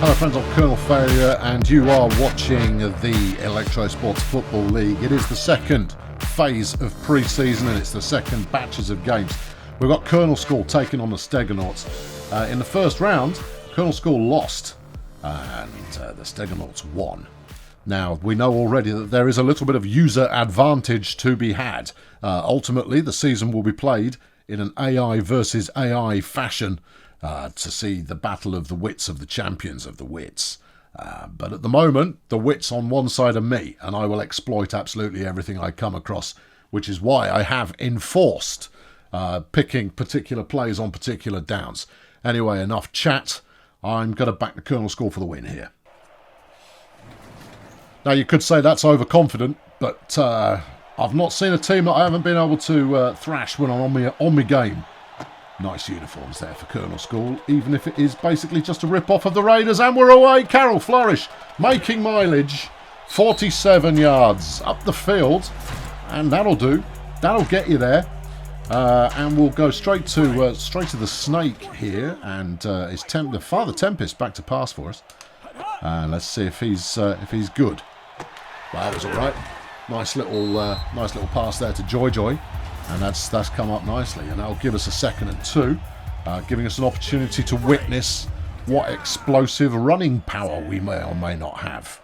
Hello friends of Kernel Failure, and you are watching the Electrosports Football League. It is the second phase of pre-season and it's the second batches of games. We've got Kernel School taking on the Stegonauts. In the first round, Kernel School lost and the Stegonauts won. Now, we know already that there is a little bit of user advantage to be had. Ultimately, the season will be played in an AI versus AI fashion to see the battle of the wits of the champions of the wits. But at the moment, the wits on one side are me, and I will exploit absolutely everything I come across, which is why I have enforced picking particular players on particular downs. Anyway, enough chat. I'm going to back the Kernel School for the win here. Now, you could say that's overconfident, but I've not seen a team that I haven't been able to thrash when I'm on my game. Nice uniforms there for Kernel School, even if it is basically just a rip-off of the Raiders. And we're away. Carroll Flourish making mileage. 47 yards up the field. And that'll do. That'll get you there. And we'll go straight to the snake here. And is the Father Tempest back to pass for us. Let's see if he's good. Well, that was all right. Nice little pass there to Joy. And that's come up nicely, and that'll give us a 2nd and 2, giving us an opportunity to witness what explosive running power we may or may not have.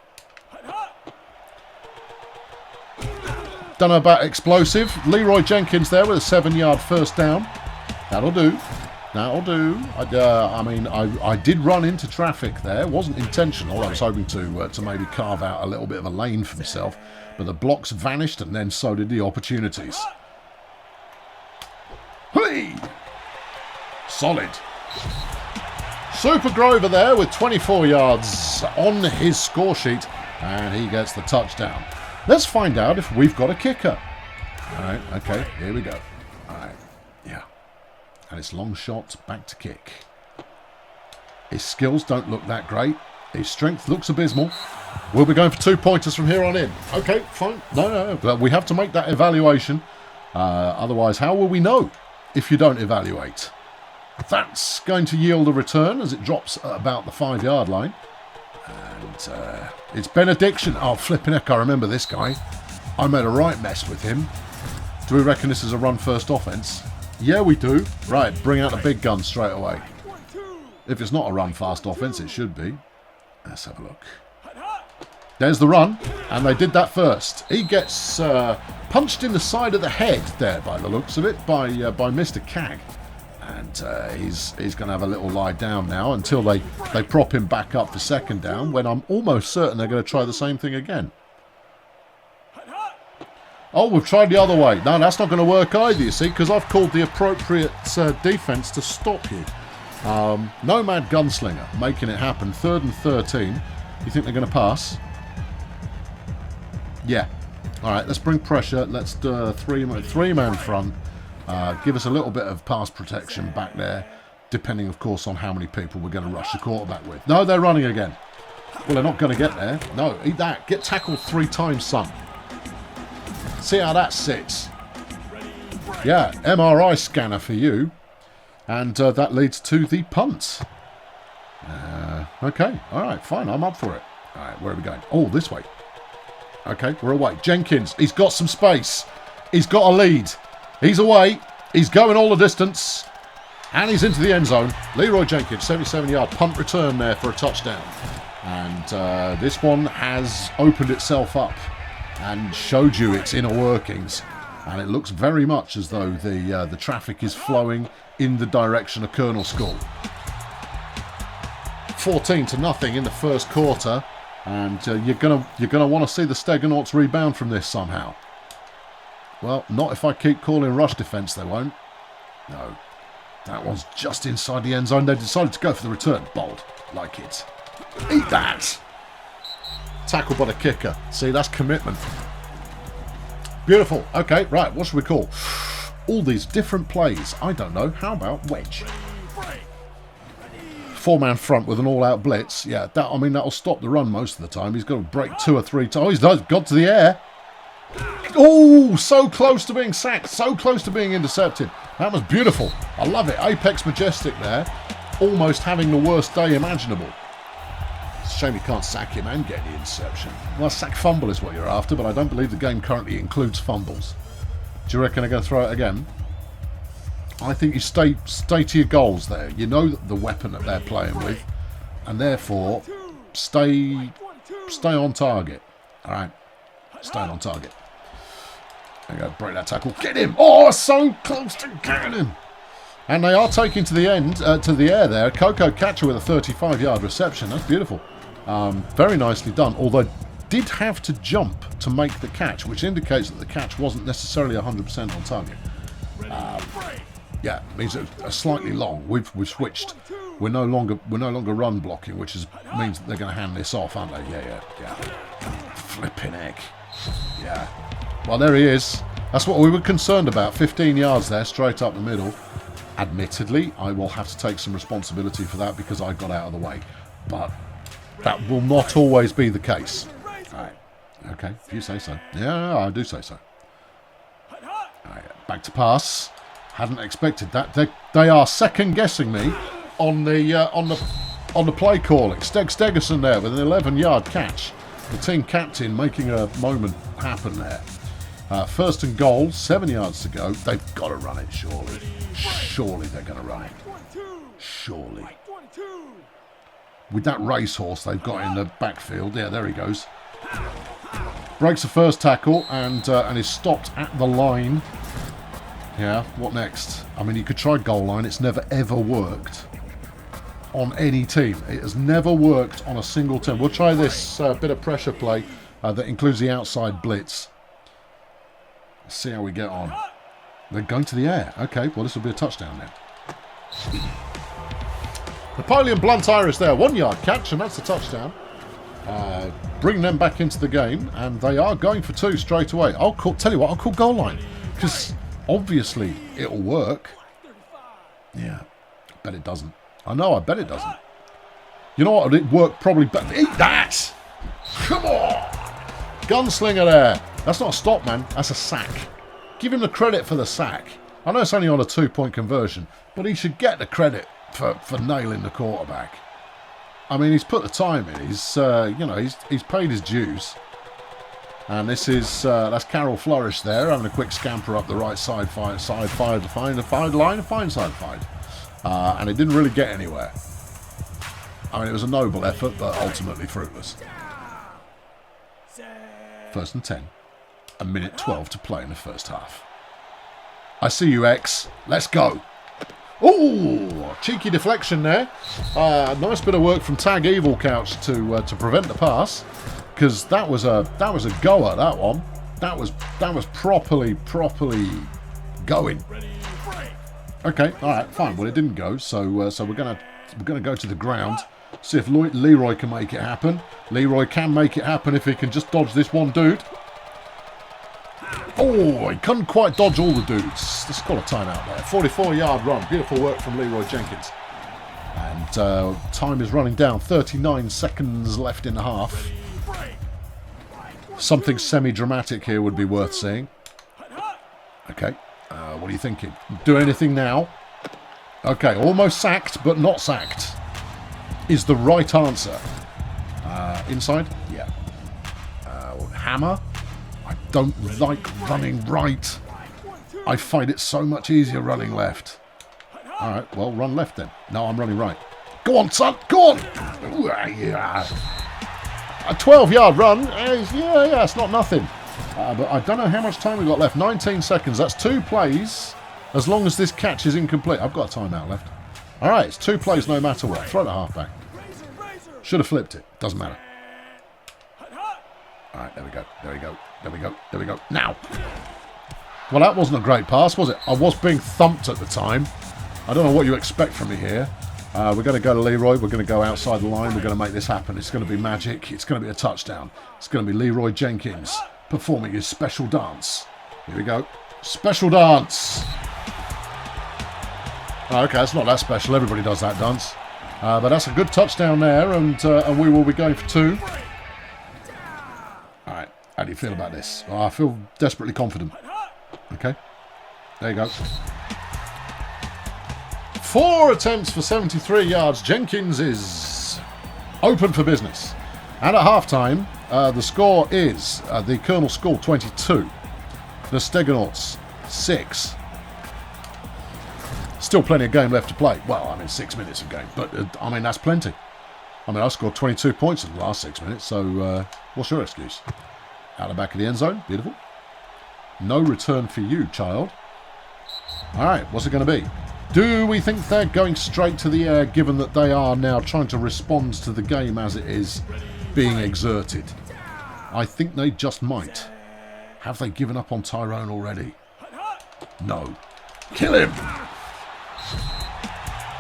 Don't know about explosive. Leroy Jenkins there with a 7-yard first down. That'll do. That'll do. I did run into traffic there. It wasn't intentional. I was hoping to maybe carve out a little bit of a lane for myself, but the blocks vanished, and then so did the opportunities. Hey! Solid. Super Grover there with 24 yards on his score sheet, and he gets the touchdown. Let's find out if we've got a kicker. Alright, okay, here we go. Alright, yeah. And it's long shot, back to kick. His skills don't look that great. His strength looks abysmal. We'll be going for 2-pointers from here on in. Okay, fine. No. But we have to make that evaluation. Otherwise, how will we know if you don't evaluate? That's going to yield a return as it drops at about the 5-yard line. And it's Benediction. Oh, flipping heck, I remember this guy. I made a right mess with him. Do we reckon this is a run-first offense? Yeah, we do. Right, bring out the big gun straight away. If it's not a run-fast offense, it should be. Let's have a look. There's the run, and they did that first. He gets punched in the side of the head there, by the looks of it, by Mr. Cag. And he's going to have a little lie down now until they prop him back up for 2nd down, when I'm almost certain they're going to try the same thing again. Oh, we've tried the other way. No, that's not going to work either, you see, because I've called the appropriate defence to stop you. Nomad Gunslinger making it happen. 3rd and 13. You think they're going to pass? Yeah. All right, let's bring pressure. Let's do a three-man front. Give us a little bit of pass protection back there, depending, of course, on how many people we're going to rush the quarterback with. No, they're running again. Well, they're not going to get there. No, eat that. Get tackled 3 times, son. See how that sits. Yeah, MRI scanner for you. And that leads to the punt. Okay, all right, fine. I'm up for it. All right, where are we going? Oh, this way. Okay, we're away. Jenkins, he's got some space. He's got a lead. He's away. He's going all the distance. And he's into the end zone. Leroy Jenkins, 77-yard punt return there for a touchdown. And this one has opened itself up and showed you its inner workings. And it looks very much as though the traffic is flowing in the direction of Kernel School. 14-0 in the first quarter. And you're gonna want to see the Stegonauts rebound from this somehow. Well, not if I keep calling rush defence, they won't. No. That one's just inside the end zone. They decided to go for the return. Bold. Like it. Eat that! Tackled by the kicker. See, that's commitment. Beautiful. Okay, right, what should we call? All these different plays. I don't know. How about wedge? 4-man front with an all-out blitz. Yeah, that'll stop the run most of the time. He's got to break 2 or 3 times. Oh, he's got to the air. Oh, so close to being sacked. So close to being intercepted. That was beautiful. I love it. Apex Majestic there. Almost having the worst day imaginable. It's a shame you can't sack him and get the interception. Well, sack fumble is what you're after, but I don't believe the game currently includes fumbles. Do you reckon they're going to throw it again? I think you stay to your goals there. You know the weapon that they're playing with, and therefore stay on target. All right, stay on target. There you go, break that tackle. Get him! Oh, so close to getting him. And they are taking to the air there. Coco catcher with a 35-yard reception. That's beautiful. Very nicely done. Although did have to jump to make the catch, which indicates that the catch wasn't necessarily 100% on target. Yeah, means it's slightly long. We've switched. We're no longer run blocking, which means that they're going to hand this off, aren't they? Yeah. Flipping heck. Yeah. Well, there he is. That's what we were concerned about. 15 yards there, straight up the middle. Admittedly, I will have to take some responsibility for that because I got out of the way. But that will not always be the case. All right. Okay, if you say so. Yeah, I do say so. All right, back to pass. Hadn't expected that. They are second guessing me on the play calling. Stegerson there with an 11-yard catch. The team captain making a moment happen there. First and goal, 7 yards to go. They've got to run it, surely. Surely they're going to run it. Surely. With that racehorse they've got in the backfield. Yeah, there he goes. Breaks the first tackle and is stopped at the line. Yeah, what next? I mean, you could try goal line. It's never, ever worked on any team. It has never worked on a single team. We'll try this bit of pressure play that includes the outside blitz. Let's see how we get on. They're going to the air. Okay, well, this will be a touchdown then. Napoleon Blunt Iris there. 1-yard catch, and that's the touchdown. Bring them back into the game, and they are going for 2 straight away. I'll call goal line, because obviously it'll work. Yeah, I bet it doesn't. I know, I bet it doesn't. You know what? It'd work probably better. Eat that! Come on! Gunslinger there. That's not a stop, man. That's a sack. Give him the credit for the sack. I know it's only on a 2-point conversion, but he should get the credit for nailing the quarterback. I mean, he's put the time in. He's paid his dues. And this is that's Carol Flourish there, having a quick scamper up the right side to find the find. And it didn't really get anywhere. I mean, it was a noble effort, but ultimately fruitless. 1st and 10. A minute 12 to play in the first half. I see you, X. Let's go. Oh, cheeky deflection there. Nice bit of work from Tag Evil Couch to prevent the pass, because that was a goer. That one. That was properly going. Okay, all right, fine. Well, it didn't go, so we're gonna go to the ground. See if Leroy can make it happen. Leroy can make it happen if he can just dodge this one dude. Oh, he couldn't quite dodge all the dudes. Let's call a timeout there. 44-yard run. Beautiful work from Leroy Jenkins. And time is running down. 39 seconds left in the half. Something semi-dramatic here would be worth seeing. Okay. What are you thinking? Do anything now? Okay, almost sacked, but not sacked is the right answer. Inside? Yeah. Hammer? I don't like running right. I find it so much easier running left. Alright, well, run left then. No, I'm running right. Go on, son! Go on! Ooh, yeah. A 12-yard run, yeah, it's not nothing. But I don't know how much time we've got left. 19 seconds. That's 2 plays as long as this catch is incomplete. I've got a timeout left. Alright, it's 2 plays no matter what. Throw the halfback. Should have flipped it. Doesn't matter. Alright, there we go. There we go. There we go. There we go. Now. Well, that wasn't a great pass, was it? I was being thumped at the time. I don't know what you expect from me here. We're going to go to Leroy. We're going to go outside the line. We're going to make this happen. It's going to be magic. It's going to be a touchdown. It's going to be Leroy Jenkins performing his special dance. Here we go. Special dance. Oh, okay, it's not that special. Everybody does that dance. But that's a good touchdown there, and we will be going for 2. All right, how do you feel about this? Oh, I feel desperately confident. Okay, there you go. 4 attempts for 73 yards. Jenkins is open for business. And at half-time, the score is the Kernel score 22. The Stegonauts 6. Still plenty of game left to play. Well, I mean 6 minutes of game, but I mean that's plenty. I mean I scored 22 points in the last 6 minutes, so what's your excuse? Out the back of the end zone, beautiful. No return for you, child. Alright, what's it going to be? Do we think they're going straight to the air, given that they are now trying to respond to the game as it is being exerted? I think they just might. Have they given up on Tyrone already? No. Kill him!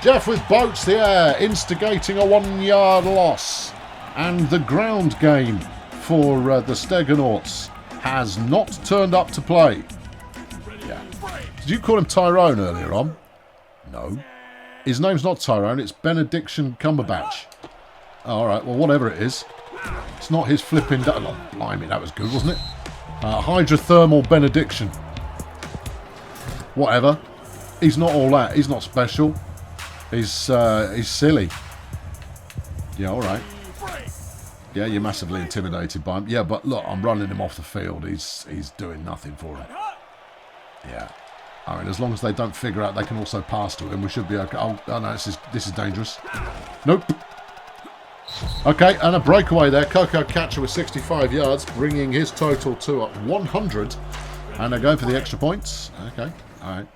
Jeff with boats the air, instigating a 1-yard loss. And the ground game for the Stegonauts has not turned up to play. Yeah. Did you call him Tyrone earlier on? No. His name's not Tyrone, it's Benediction Cumberbatch. Alright, well whatever it is. It's not his flipping... Oh, blimey, that was good, wasn't it? Hydrothermal Benediction. Whatever. He's not all that. He's not special. He's silly. Yeah, alright. Yeah, you're massively intimidated by him. Yeah, but look, I'm running him off the field. He's doing nothing for him. Yeah. I mean, as long as they don't figure out they can also pass to him, we should be okay. Oh no, this is dangerous. Nope. Okay, and a breakaway there. Coco Catcher with 65 yards, bringing his total to 100. And they're going for the extra points. Okay, all right.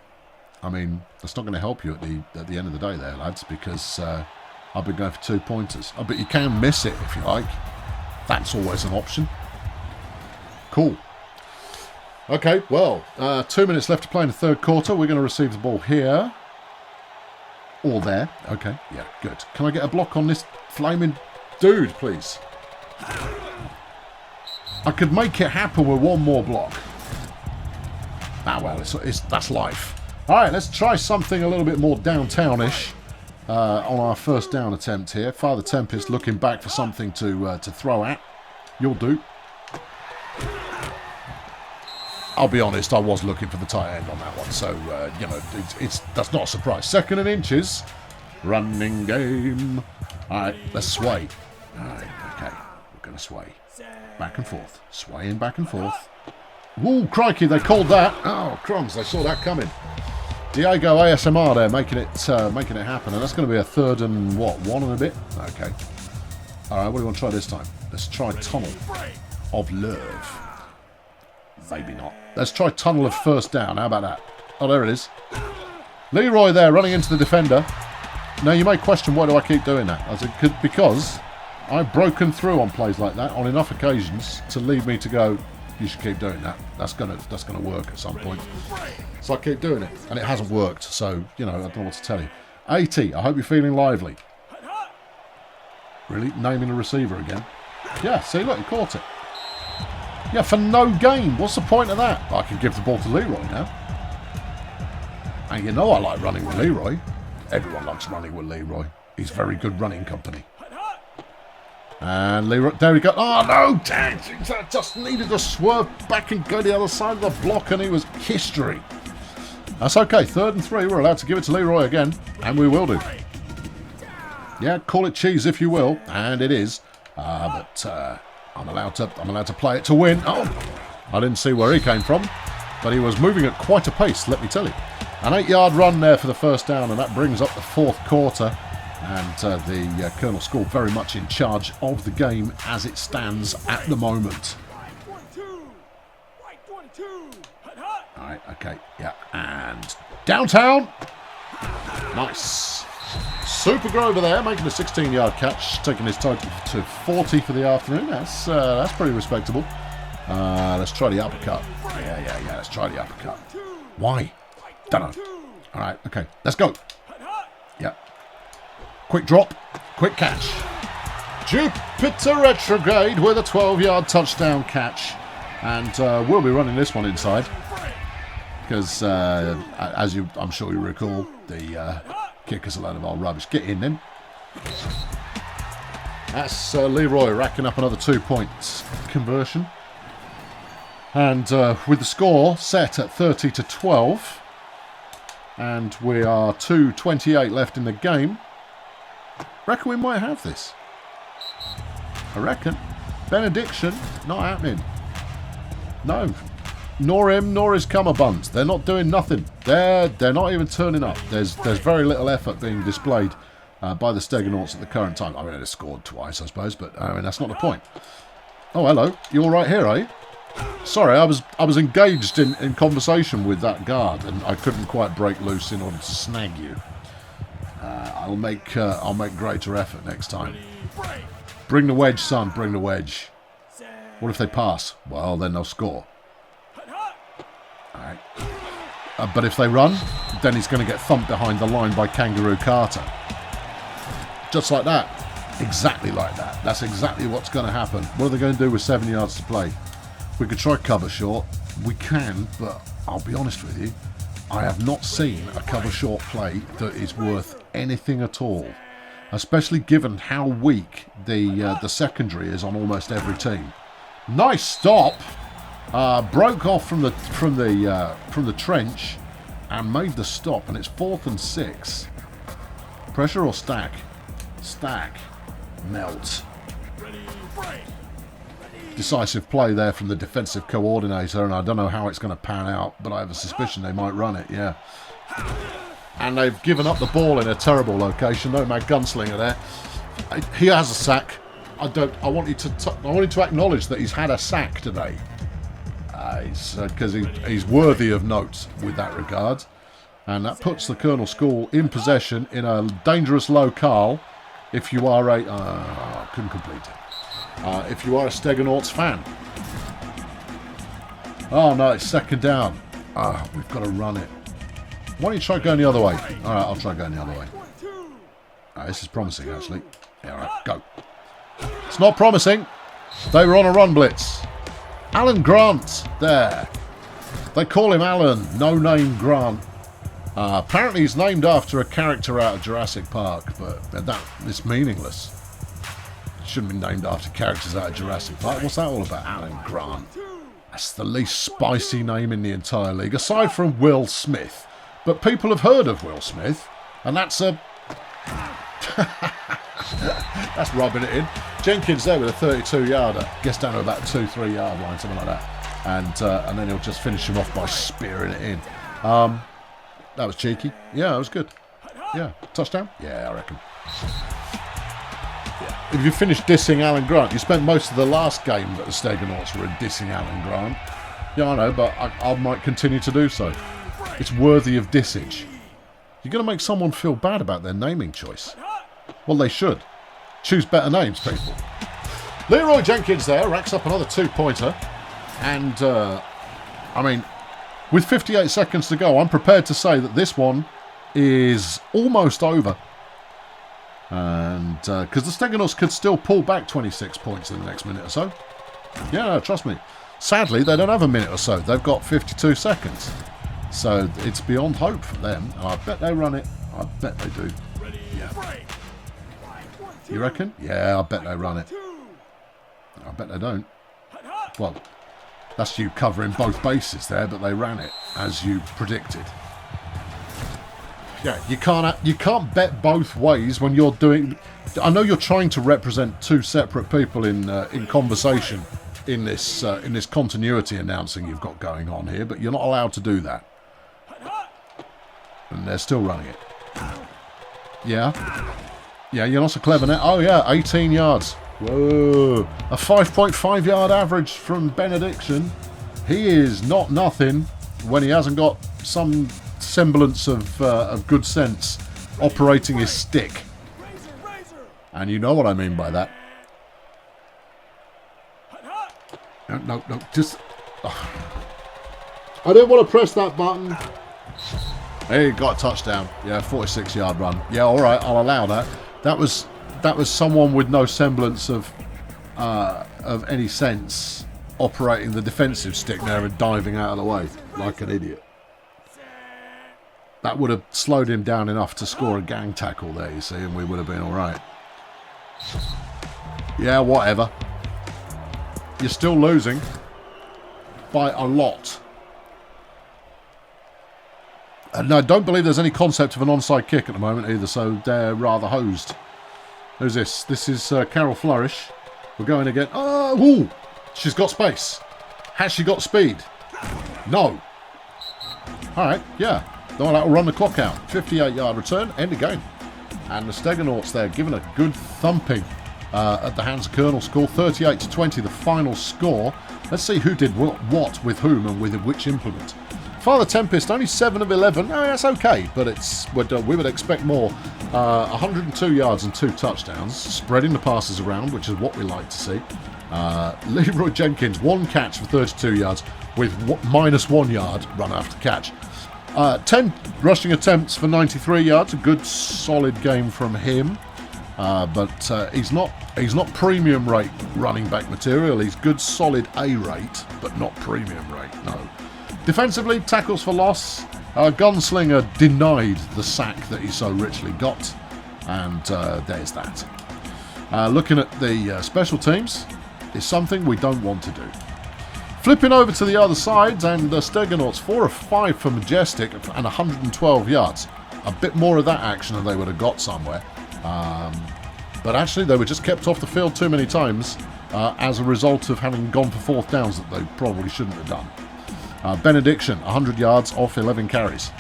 I mean, that's not going to help you at the end of the day there, lads, because I've been going for 2-pointers. Oh, but you can miss it if you like. That's always an option. Cool. Okay, well, 2 minutes left to play in the third quarter. We're going to receive the ball here. Or there. Okay, yeah, good. Can I get a block on this flaming dude, please? I could make it happen with one more block. Ah, well, that's life. All right, let's try something a little bit more downtown-ish on our first down attempt here. Father Tempest looking back for something to throw at. You'll do. I'll be honest, I was looking for the tight end on that one, so, you know, that's not a surprise. 2nd and inches. Running game. All right, let's sway. All right, okay, we're going to sway. Back and forth. Swaying back and forth. Woo, crikey, they called that. Oh, crumbs, they saw that coming. Diego ASMR there, making it happen, and that's going to be a 3rd and, what, 1 and a bit? Okay. All right, what do you want to try this time? Let's try Tunnel of Love. Maybe not. Let's try Tunnel of First Down. How about that? Oh, there it is. Leroy there running into the defender. Now, you may question, why do I keep doing that? I said, because I've broken through on plays like that on enough occasions to lead me to go, you should keep doing that. That's gonna work at some point. So I keep doing it. And it hasn't worked. So, you know, I don't know what to tell you. 80. I hope you're feeling lively. Really? Naming a receiver again? Yeah, see, look, he caught it. Yeah, for no gain. What's the point of that? I can give the ball to Leroy now. And you know I like running with Leroy. Everyone likes running with Leroy. He's very good running company. And Leroy, there we go. Oh, no, dang. Just needed to swerve back and go the other side of the block, and he was history. That's okay. 3rd and 3. We're allowed to give it to Leroy again, and we will do. Yeah, call it cheese if you will, and it is. But I'm allowed to play it to win. Oh, I didn't see where he came from, but he was moving at quite a pace, let me tell you. An 8-yard run there for the first down, and that brings up the 4th quarter. And the Kernel School very much in charge of the game as it stands at the moment. Alright, okay, yeah. And downtown. Nice. Super Grover there, making a 16-yard catch, taking his total to 40 for the afternoon. That's pretty respectable. Let's try the uppercut. Yeah. Let's try the uppercut. Why? Don't know. All right. Okay. Let's go. Yeah. Quick drop. Quick catch. Jupiter retrograde with a 12-yard touchdown catch, and we'll be running this one inside because, as I'm sure you recall, the kicker's a load of old rubbish. Get in then. That's Leroy racking up another 2 points conversion. And with the score set at 30-12. And we are 2:28 left in the game. Reckon we might have this. I reckon. Benediction, not happening. No. Nor him, nor his cummerbunds. They're not doing nothing. They're not even turning up. There's very little effort being displayed by the Stegonauts at the current time. I mean, they scored twice, I suppose, but I mean, that's not the point. Oh, hello. You all right here, are you? Sorry, I was engaged in conversation with that guard, and I couldn't quite break loose in order to snag you. I'll make greater effort next time. Bring the wedge, son. Bring the wedge. What if they pass? Well, then they'll score. Alright. But if they run, then he's going to get thumped behind the line by Kangaroo Carter. Just like that. Exactly like that. That's exactly what's going to happen. What are they going to do with 7 yards to play? We could try cover short. We can, but I'll be honest with you. I have not seen a cover short play that is worth anything at all. Especially given how weak the secondary is on almost every team. Nice stop. Broke off from the trench and made the stop, and it's 4th and 6. Pressure or stack? Stack. Melt. Decisive play there from the defensive coordinator, and I don't know how it's going to pan out, but I have a suspicion they might run it, yeah. And they've given up the ball in a terrible location. No mad gunslinger there. He has a sack. I want you to acknowledge that he's had a sack today. Because he's worthy of note with that regard. And that puts the Kernel School in possession in a dangerous locale if you are a... couldn't complete it. If you are a Stegonauts fan. Oh no, it's 2nd down. We've got to run it. Why don't you try going the other way? Alright, I'll try going the other way. This is promising, actually. Yeah, alright, go. It's not promising. They were on a run blitz. Alan Grant, there. They call him Alan, no name Grant. Apparently he's named after a character out of Jurassic Park, but that is meaningless. Shouldn't be named after characters out of Jurassic Park. What's that all about? Alan Grant. That's the least spicy name in the entire league, aside from Will Smith. But people have heard of Will Smith, and that's a... that's rubbing it in. Jenkins there with a 32-yarder. Gets down to about 2-3 yard line, something like that. And then he'll just finish him off by spearing it in. That was cheeky. Yeah, that was good. Yeah. Touchdown? Yeah, I reckon. Yeah. If you finish dissing Alan Grant, you spent most of the last game that the Stegonauts were dissing Alan Grant. Yeah, I know, but I might continue to do so. It's worthy of dissage. You're going to make someone feel bad about their naming choice. Well, they should. Choose better names, people. Leroy Jenkins there racks up another 2-pointer. And, I mean, with 58 seconds to go, I'm prepared to say that this one is almost over. And, because the Stegonauts could still pull back 26 points in the next minute or so. Yeah, no, trust me. Sadly, they don't have a minute or so. They've got 52 seconds. So it's beyond hope for them. I bet they run it. I bet they do. Yeah. You reckon? Yeah, I bet they run it. I bet they don't. Well, that's you covering both bases there, but they ran it as you predicted. Yeah, you can't bet both ways when you're doing. I know you're trying to represent two separate people in conversation in this continuity announcing you've got going on here, but you're not allowed to do that. And they're still running it. Yeah. Yeah, you're not so clever now. Oh yeah, 18 yards. Whoa. A 5.5 yard average from Benediction. He is not nothing when he hasn't got some semblance of good sense operating his stick. And you know what I mean by that. No, just... Oh. I didn't want to press that button. Hey, got a touchdown. Yeah, 46 yard run. Yeah, alright, I'll allow that. That was someone with no semblance of any sense operating the defensive stick there and diving out of the way like an idiot. That would have slowed him down enough to score a gang tackle there, you see, and we would have been alright. Yeah, whatever. You're still losing by a lot. And I don't believe there's any concept of an onside kick at the moment either, so they're rather hosed. Who's this? This is Carol Flourish. We're going again. Oh, ooh, she's got space. Has she got speed? No. All right, yeah. No, that'll run the clock out. 58-yard return, end of game. And the Stegonauts there given a good thumping at the hands of Kernel. Score 38-20, the final score. Let's see who did what with whom and with which implement. Father Tempest, only 7 of 11. Oh, that's okay, but we would expect more. 102 yards and 2 touchdowns, spreading the passes around, which is what we like to see. Leroy Jenkins, 1 catch for 32 yards with -1 yard run after catch. 10 rushing attempts for 93 yards, a good solid game from him. But he's not premium rate running back material. He's good solid A rate, but not premium rate, no. Defensively, tackles for loss. Gunslinger denied the sack that he so richly got. And there's that. Looking at the special teams is something we don't want to do. Flipping over to the other side, and Stegonauts 4 of 5 for Majestic and 112 yards. A bit more of that action than they would have got somewhere. But actually, they were just kept off the field too many times as a result of having gone for 4th downs that they probably shouldn't have done. Benediction, 100 yards off 11 carries.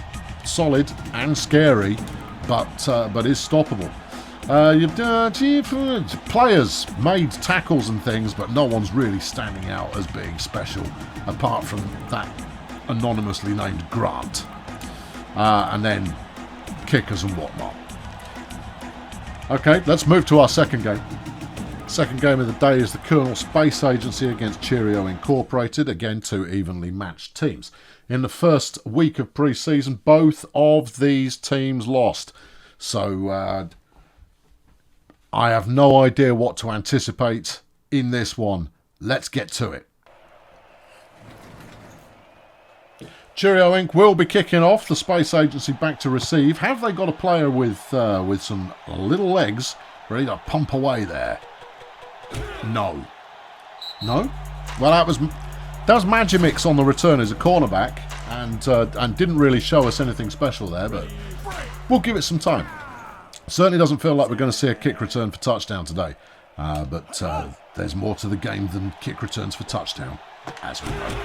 Solid and scary, but is stoppable. Players made tackles and things, but no one's really standing out as being special, apart from that anonymously named Grant. And then kickers and whatnot. Okay, let's move to our second game. Second game of the day is the Kernel Space Agency against Cheerio Incorporated. Again, 2 evenly matched teams. In the first week of pre-season, both of these teams lost. So, I have no idea what to anticipate in this one. Let's get to it. Cheerio Inc. will be kicking off. The Space Agency back to receive. Have they got a player with some little legs ready to pump away there? No. No? Well, that was Magimix on the return as a cornerback, and didn't really show us anything special there, but we'll give it some time. Certainly doesn't feel like we're going to see a kick return for touchdown today, but there's more to the game than kick returns for touchdown, as we know.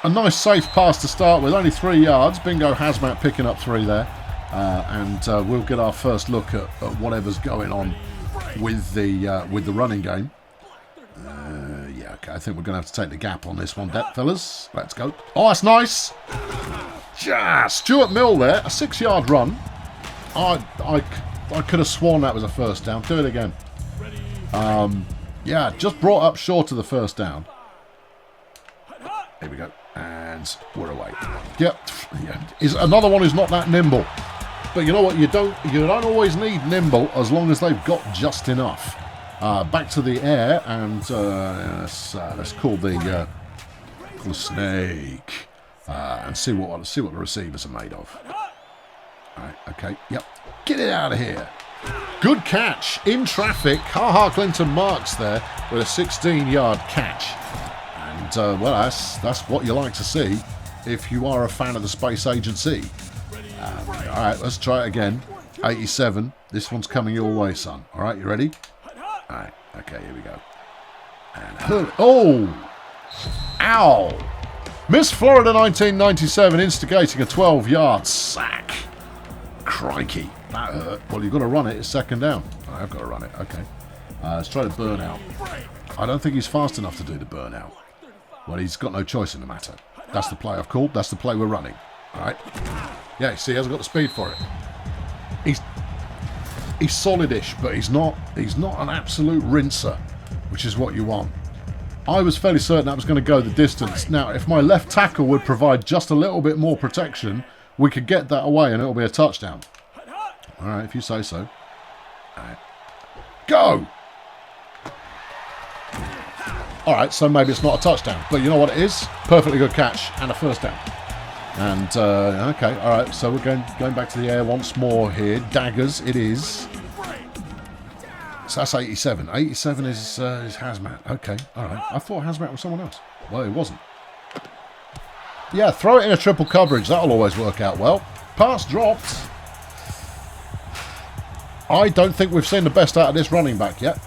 A nice safe pass to start with, only 3 yards. Bingo Hazmat picking up 3 there, and we'll get our first look at whatever's going on with the running game. Yeah, okay, I think we're going to have to take the gap on this one, fellas. Let's go. Oh, that's nice. Yeah, Stuart Mill there, a 6-yard run. I could have sworn that was a first down. Do it again. Yeah, just brought up short of the first down. Here we go. And we're away. Yep. Yeah. Is another one who's not that nimble. But you know what? You don't always need nimble as long as they've got just enough. Back to the air, and let's call the snake and see what the receivers are made of. All right. Okay. Yep. Get it out of here. Good catch in traffic. Clinton marks there with a 16-yard catch. And, well, that's what you like to see if you are a fan of the Space Agency. All right, let's try it again. 87. This one's coming your way, son. All right, you ready? All right, okay, here we go. And oh! Ow! Miss Florida 1997 instigating a 12-yard sack. Crikey, that hurt. Well, you've got to run it. It's second down. I've got to run it. Okay. Let's try the burnout. I don't think he's fast enough to do the burnout. Well, he's got no choice in the matter. That's the play I've called. That's the play we're running. All right. Yeah, see, he hasn't got the speed for it. He's solid-ish, but he's not an absolute rinser, which is what you want. I was fairly certain that was going to go the distance. Now, if my left tackle would provide just a little bit more protection, we could get that away and it'll be a touchdown. All right, if you say so. All right. Go! All right, so maybe it's not a touchdown, but you know what it is? Perfectly good catch and a first down. And, okay, all right, so we're going back to the air once more here. Daggers, it is. So that's 87. 87 is Hazmat. Okay, all right. I thought Hazmat was someone else. Well, it wasn't. Yeah, throw it in a triple coverage. That'll always work out well. Pass dropped. I don't think we've seen the best out of this running back yet.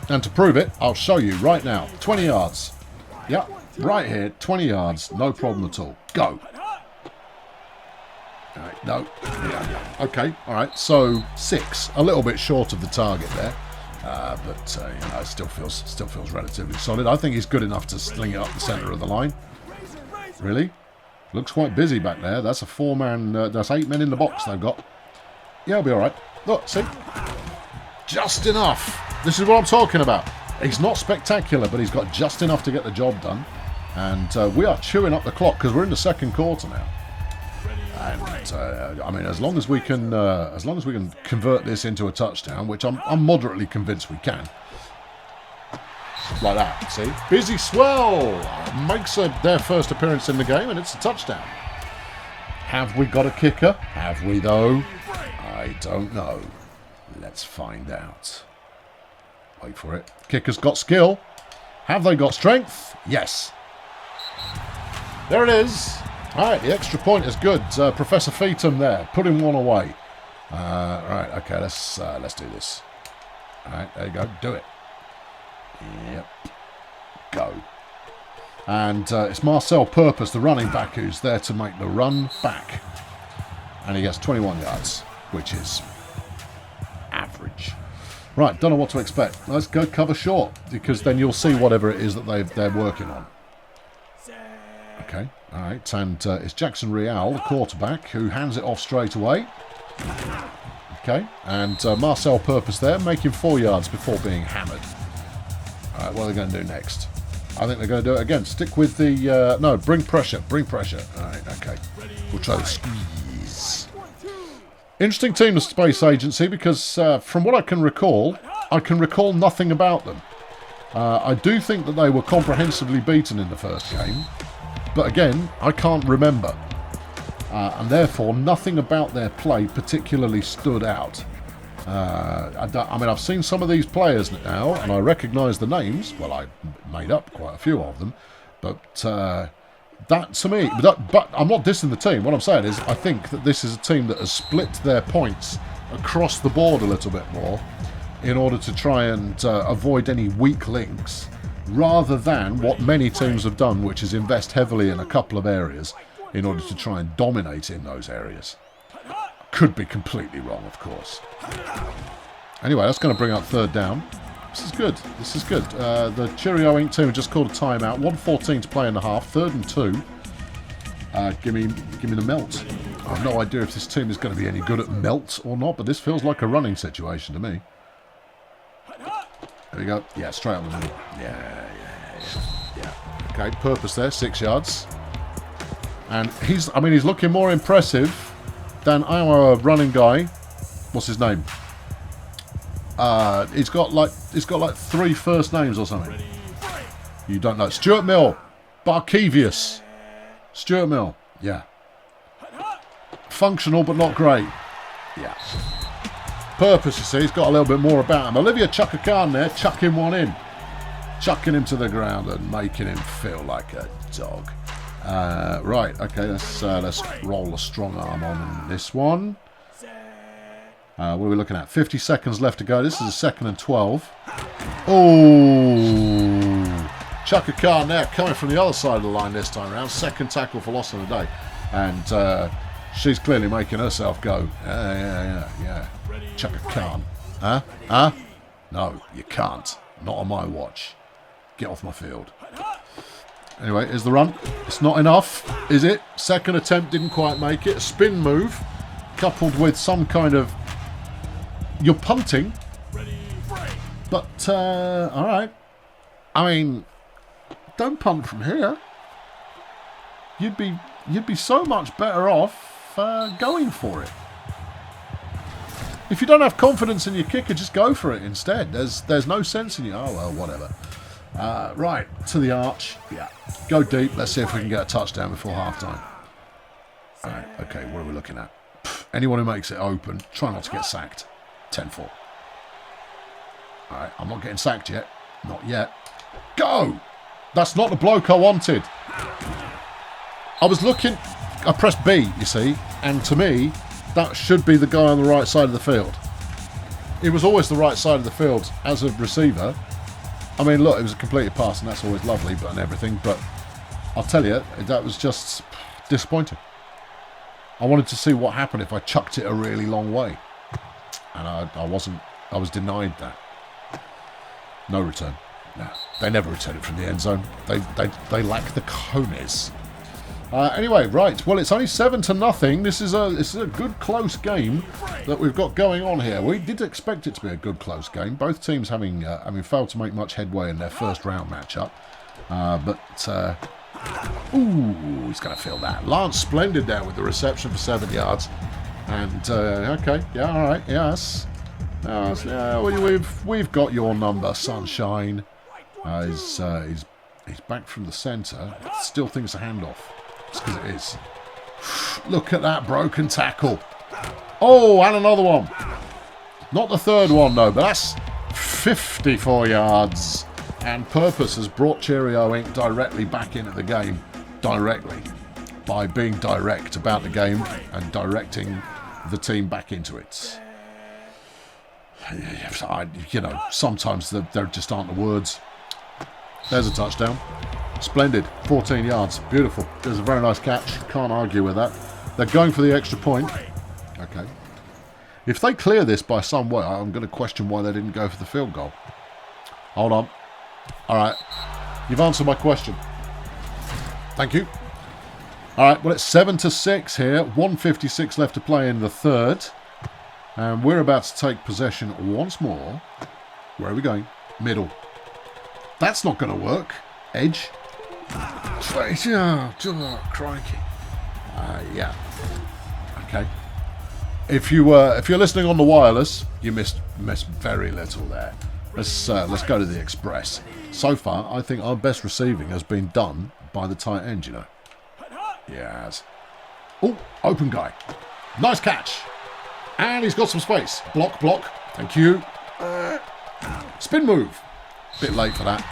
And to prove it, I'll show you right now. 20 yards. Yep, right here, 20 yards, no problem at all. Go. All right, no. Yeah. Okay, all right, so 6. A little bit short of the target there. But you know, it still feels relatively solid. I think he's good enough to sling it up the centre of the line. Really? Looks quite busy back there. That's a 4-man, that's 8 men in the box they've got. Yeah, it'll be all right. Look, see? Just enough. This is what I'm talking about. He's not spectacular, but he's got just enough to get the job done. And we are chewing up the clock because we're in the second quarter now. And I mean, as long as we can convert this into a touchdown, which I'm moderately convinced we can. Like that, see? Busy Swell makes their first appearance in the game, and it's a touchdown. Have we got a kicker? Have we, though? I don't know. Let's find out. Wait for it. Kicker's got skill. Have they got strength? Yes. There it is. All right, the extra point is good. Professor Feetham there, putting one away. Right, okay, let's do this. All right, there you go. Do it. Yep. Go. And it's Marcel Purpose, the running back, who's there to make the run back. And he gets 21 yards, which is average. Right, don't know what to expect. Let's go cover short, because then you'll see whatever it is that they're working on. Okay, all right, and it's Jackson Real, the quarterback, who hands it off straight away. Okay, and Marcel Purpose there, making 4 yards before being hammered. All right, what are they going to do next? I think they're going to do it again. Stick with the... no, bring pressure. Bring pressure. All right, okay. We'll try to squeeze. Interesting team, the Space Agency, because from what I can recall nothing about them. I do think that they were comprehensively beaten in the first game. But again, I can't remember. And therefore, nothing about their play particularly stood out. I mean, I've seen some of these players now, and I recognise the names. Well, I made up quite a few of them. But that, to me... But I'm not dissing the team. What I'm saying is, I think that this is a team that has split their points across the board a little bit more in order to try and avoid any weak links, rather than what many teams have done, which is invest heavily in a couple of areas in order to try and dominate in those areas. Could be completely wrong, of course. Anyway, that's going to bring up third down. This is good. This is good. The Cheerio Inc team just called a timeout. 1:14 to play in the half. 3rd and 2. Give me the melt. I have no idea if this team is going to be any good at melt or not, but this feels like a running situation to me. There we go. Yeah, straight up the middle. Yeah. Okay, Purpose there, 6 yards. And he's looking more impressive than our running guy. What's his name? He's got like 3 first names or something. You don't know. Stuart Mill. Barkevius. Stuart Mill. Yeah. Functional but not great. Yeah. Purpose, you see, he's got a little bit more about him. Olivia Chaka Khan there, chucking one in. Chucking him to the ground and making him feel like a dog. Right, okay, let's roll a strong arm on this one. What are we looking at? 50 seconds left to go. This is a 2nd and 12. Oh, Chaka Khan there, coming from the other side of the line this time around. 2nd tackle for loss of the day. And she's clearly making herself go. Yeah. Chaka Khan. Huh? No, you can't. Not on my watch. Get off my field. Anyway, here's the run. It's not enough, is it? 2nd attempt didn't quite make it. A spin move, coupled with some kind of... You're punting. But, alright. I mean, don't punt from here. You'd be so much better off going for it. If you don't have confidence in your kicker, just go for it instead. There's no sense in you. Oh, well, whatever. Right, to the arch. Yeah. Go deep. Let's see if we can get a touchdown before halftime. All right, okay, what are we looking at? Anyone who makes it open, try not to get sacked. 10-4. All right, I'm not getting sacked yet. Not yet. Go! That's not the bloke I wanted. I was looking... I pressed B, you see, and to me... That should be the guy on the right side of the field. It was always the right side of the field as a receiver, I mean, look, it was a completed pass, and that's always lovely, and everything. But I'll tell you, that was just disappointing. I wanted to see what happened if I chucked it a really long way, and I wasn't. I was denied that. No return. No, they never return it from the end zone. They lack the cojones. Anyway, right. Well, it's only 7-0. This is a good close game that we've got going on here. We did expect it to be a good close game. Both teams having failed to make much headway in their first round matchup. Ooh, he's going to feel that. Lance splendid there with the reception for 7 yards. And okay, yeah, all right, yes. We've got your number, sunshine. He's back from the centre. Still thinks a handoff. It's because it is. Look at that broken tackle. Oh, and another one. Not the third one, though, but that's 54 yards. And Purpose has brought Cheerio Inc. directly back into the game. Directly. By being direct about the game and directing the team back into it. Sometimes there just aren't the words. There's a touchdown. Splendid. 14 yards. Beautiful. It was a very nice catch. Can't argue with that. They're going for the extra point. Okay. If they clear this by some way, I'm going to question why they didn't go for the field goal. Hold on. All right. You've answered my question. Thank you. All right. Well, it's 7-6 here. 1:56 left to play in the third. And we're about to take possession once more. Where are we going? Middle. That's not going to work. Edge. Oh, crikey. Yeah. Okay. If you're listening on the wireless, you missed very little there. Let's go to the express. So far, I think our best receiving has been done by the tight end. You know. Yes. Oh, open guy. Nice catch. And he's got some space. Block. Thank you. Spin move. Bit late for that.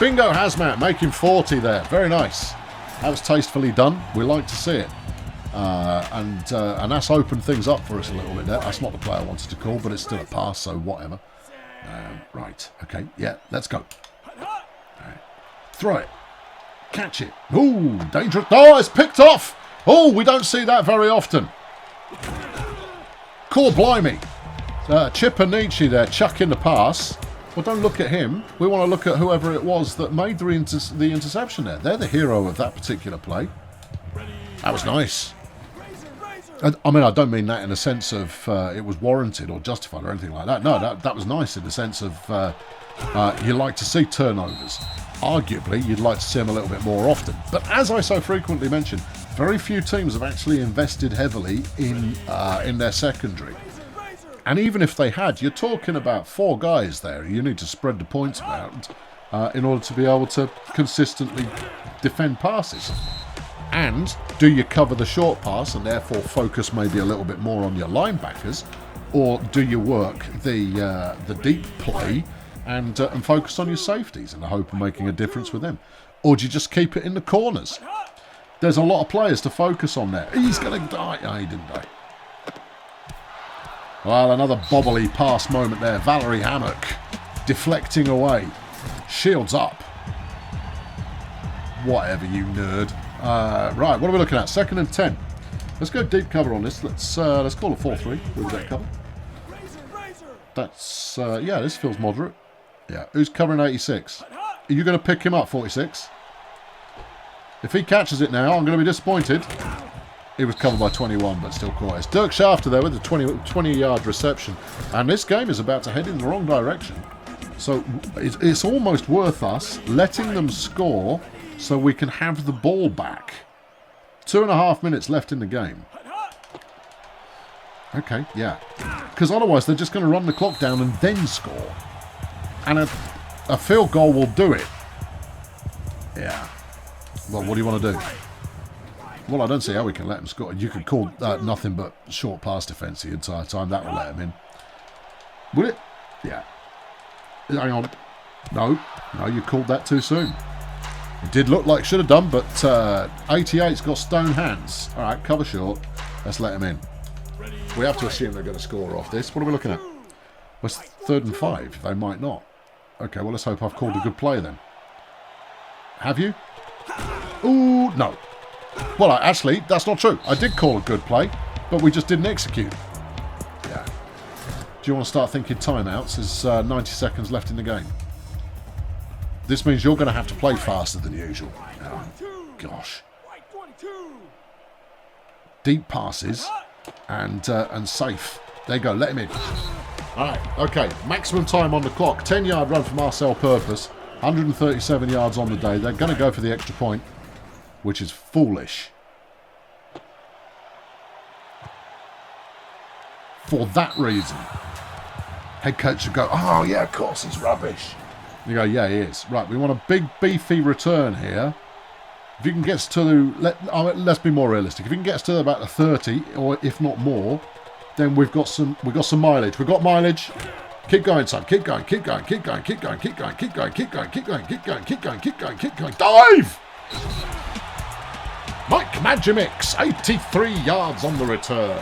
Bingo Hazmat making 40 there. Very nice. That was tastefully done. We like to see it. And that's opened things up for us a little bit there. That's not the play I wanted to call, but it's still a pass, so whatever. Right. Okay. Yeah, let's go. Right. Throw it. Catch it. Ooh, dangerous. Oh, it's picked off. Oh, we don't see that very often. Cool, blimey. Chipper Nietzsche there, chucking the pass. Well, don't look at him. We want to look at whoever it was that made the interception there. They're the hero of that particular play. That was nice. I mean, I don't mean that in the sense of it was warranted or justified or anything like that. No, that was nice in the sense of you like to see turnovers. Arguably, you'd like to see them a little bit more often. But as I so frequently mention, very few teams have actually invested heavily in their secondary. And even if they had, you're talking about 4 guys there. You need to spread the points about in order to be able to consistently defend passes. And do you cover the short pass and therefore focus maybe a little bit more on your linebackers? Or do you work the deep play and focus on your safeties in the hope of making a difference with them? Or do you just keep it in the corners? There's a lot of players to focus on there. He's going to die. Oh, he didn't die. Well, another bobbly pass moment there. Valerie Hammock deflecting away. Shields up. Whatever, you nerd. Right, what are we looking at? 2nd and 10. Let's go deep cover on this. Let's call it 4-3 with that cover. That's, yeah, this feels moderate. Yeah, who's covering 86? Are you going to pick him up, 46? If he catches it now, I'm going to be disappointed. He was covered by 21, but still caught. It's Dirk Shafter there with a 20-yard reception. And this game is about to head in the wrong direction. So it's almost worth us letting them score so we can have the ball back. 2.5 minutes left in the game. Okay, yeah. Because otherwise they're just going to run the clock down and then score. And a field goal will do it. Yeah. Well, what do you want to do? Well, I don't see how we can let him score. You could call nothing but short pass defence the entire time. That will let him in. Will it? Yeah. Hang on. No, you called that too soon. It did look like should have done, but 88's got stone hands. All right, cover short. Let's let him in. We have to assume they're going to score off this. What are we looking at? Well, it's 3rd and 5. They might not. Okay, well, let's hope I've called a good play then. Have you? Ooh, no. Well, actually, that's not true. I did call a good play, but we just didn't execute. Yeah. Do you want to start thinking timeouts? There's 90 seconds left in the game. This means you're going to have to play faster than usual. Oh, gosh. Deep passes and safe. There you go. Let him in. All right. Okay. Maximum time on the clock. 10-yard run for Marcel Purpose. 137 yards on the day. They're going to go for the extra point, which is foolish. For that reason, head coach should go, oh, yeah, of course, he's rubbish. You go, yeah, he is. Right, we want a big, beefy return here. If you can get us to, let's be more realistic. If you can get us to about the 30, or if not more, then we've got some mileage. We've got mileage. Keep going, son. Keep going, keep going, keep going, keep going, keep going, keep going, keep going, keep going, keep going, keep going, keep going, keep going. Dive! Mike Magimix, 83 yards on the return.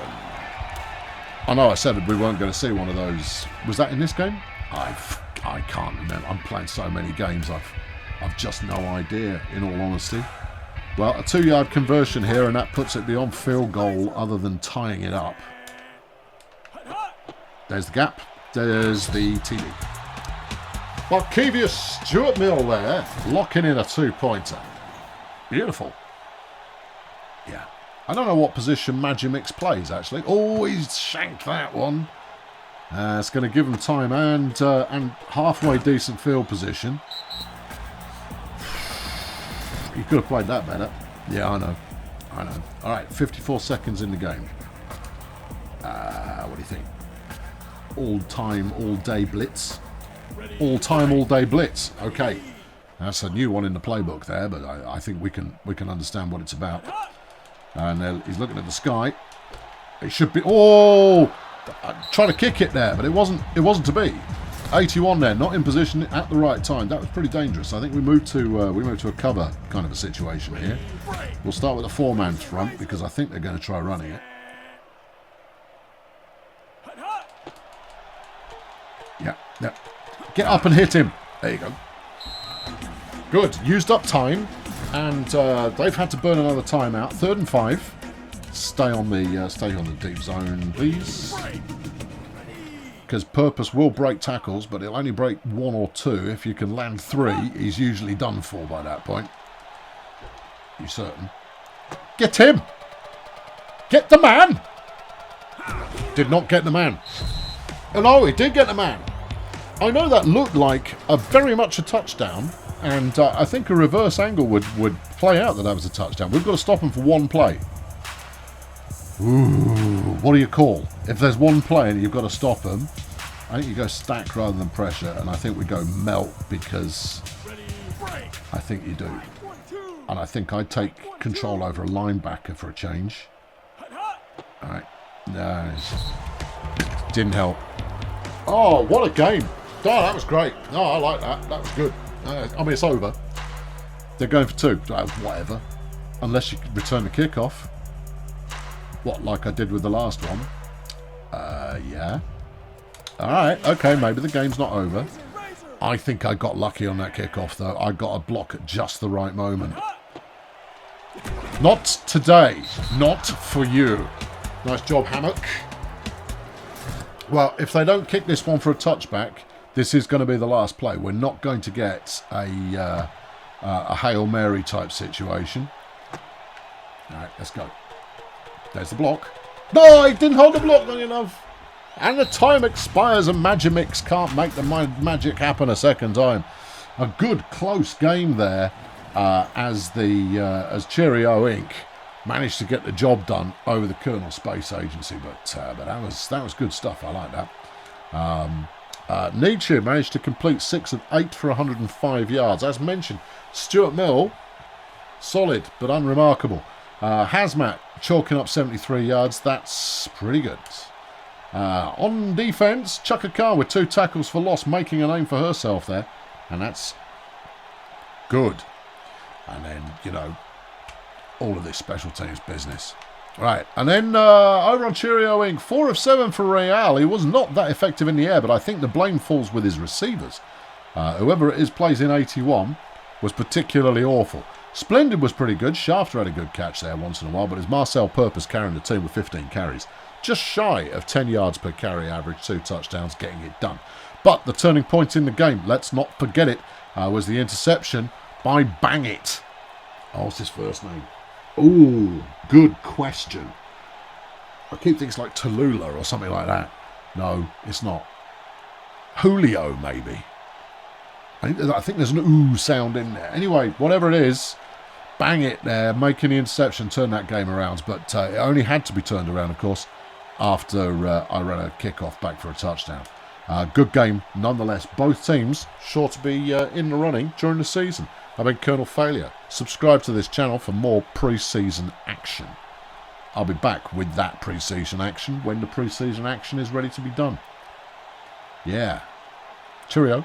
I know I said we weren't going to see one of those. Was that in this game? I can't remember. I'm playing so many games. I've just no idea, in all honesty. Well, a 2-yard conversion here, and that puts it beyond field goal other than tying it up. There's the gap. There's the TD. Markevius Stuart Mill there, locking in a 2-pointer. Beautiful. Yeah. I don't know what position Magimix plays, actually. Oh, he's shanked that one. It's going to give him time and halfway decent field position. He could have played that better. Yeah, I know. All right, 54 seconds in the game. What do you think? All-time, all-day blitz. All-time, all-day blitz. Okay. That's a new one in the playbook there, but I think we can understand what it's about. And he's looking at the sky. It should be... Oh! Trying to kick it there, but it wasn't to be. 81 there, not in position at the right time. That was pretty dangerous. I think we moved to a cover kind of a situation here. We'll start with a 4-man front because I think they're going to try running it. Yeah. Get up and hit him. There you go. Good. Used up time, and they've had to burn another timeout. 3rd and 5. Stay on the deep zone, please. Because Purpose will break tackles, but he'll only break 1 or 2. If you can land 3, he's usually done for by that point. You certain? Get him! Get the man! Did not get the man. Oh no, he did get the man. I know that looked like very much a touchdown, and I think a reverse angle would play out that was a touchdown. We've got to stop him for 1 play. Ooh, what do you call? If there's 1 play and you've got to stop them, I think you go stack rather than pressure, and I think we go melt because I think you do. And I think I'd take control over a linebacker for a change. Alright. No. Didn't help. Oh, what a game. Oh, that was great. Oh, I like that. That was good. I mean, it's over. They're going for 2. Whatever. Unless you return the kickoff. What, like I did with the last one? Yeah. Alright, okay, maybe the game's not over. I think I got lucky on that kickoff, though. I got a block at just the right moment. Not today. Not for you. Nice job, Hammock. Well, if they don't kick this one for a touchback, this is going to be the last play. We're not going to get a Hail Mary type situation. Alright, let's go. There's the block. No, he didn't hold the block long enough. And the time expires and Magimix can't make the magic happen a second time. A good close game there as Cheerio Inc. managed to get the job done over the Kernel Space Agency. But that was good stuff. I like that. Nietzsche managed to complete 6 of 8 for 105 yards. As mentioned, Stuart Mill, solid but unremarkable. Hazmat chalking up 73 yards. That's pretty good. On defence, Chaka Khan with 2 tackles for loss, making a name for herself there. And that's good. And then, all of this special teams business. Right, and then over on Cheerio Inc, 4 of 7 for Real. He was not that effective in the air, but I think the blame falls with his receivers. Whoever it is plays in 81 was particularly awful. Splendid was pretty good. Shafter had a good catch there once in a while, but it's Marcel Purpose carrying the team with 15 carries. Just shy of 10 yards per carry average, 2 touchdowns, getting it done. But the turning point in the game, let's not forget it, was the interception by Bang It. Oh, what's his first name? Ooh, good question. I keep things like Tallulah or something like that. No, it's not. Julio, maybe. I think there's an ooh sound in there. Anyway, whatever it is, Bang It there, making the interception, turn that game around. But it only had to be turned around, of course, after I ran a kickoff back for a touchdown. Good game, nonetheless. Both teams sure to be in the running during the season. I've been Kernal Failure. Subscribe to this channel for more pre-season action. I'll be back with that pre-season action when the pre-season action is ready to be done. Yeah. Cheerio.